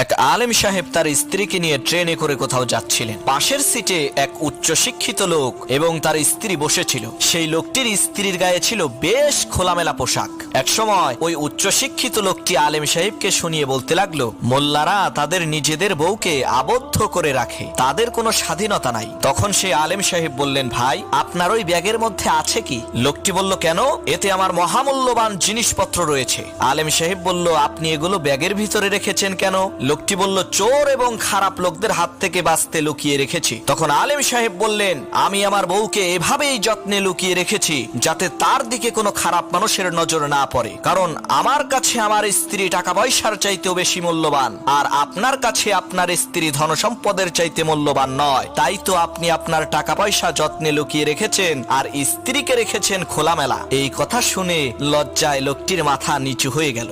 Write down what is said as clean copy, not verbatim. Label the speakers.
Speaker 1: এক আলেম সাহেব তার স্ত্রীকে নিয়ে ট্রেনে করে কোথাও যাচ্ছিলেন। পাশের সিটে এক উচ্চশিক্ষিত লোক এবং তার স্ত্রী বসেছিল। সেই লোকটির স্ত্রীর গায়ে ছিল বেশ খোলামেলা পোশাক। এক সময় ওই উচ্চশিক্ষিত লোকটি আলেম সাহেবকে শুনিয়ে বলতে লাগলো, মোল্লারা তাদের নিজেদের বউকে আবদ্ধ করে রাখে, তাদের কোনো স্বাধীনতা নাই। তখন সেই আলেম সাহেব বললেন, ভাই আপনার ওই ব্যাগের মধ্যে আছে কি? লোকটি বলল, কেন? এতে আমার মহামূল্যবান জিনিসপত্র রয়েছে। আলেম সাহেব বলল, আপনি এগুলো ব্যাগের ভিতরে রেখেছেন কেন? লোকটি বলল, চোর এবং খারাপ লোকদের হাত থেকে বাঁচতে লুকিয়ে রেখেছি। তখন আলেম সাহেব বললেন, আমি আমার বউকে এভাবেই যত্নে লুকিয়ে রেখেছি যাতে তার দিকে কোনো খারাপ মানুষের নজর না পড়ে, কারণ আমার কাছে আমার স্ত্রী টাকা পয়সার চাইতেও বেশি মূল্যবান, আর আপনার কাছে আপনার স্ত্রী ধন সম্পদের চাইতে মূল্যবান নয়। তাই তো আপনি আপনার টাকা পয়সা যত্নে লুকিয়ে রেখেছেন আর স্ত্রীকে রেখেছেন খোলামেলা। এই কথা শুনে লজ্জায় লোকটির মাথা নিচু হয়ে গেল।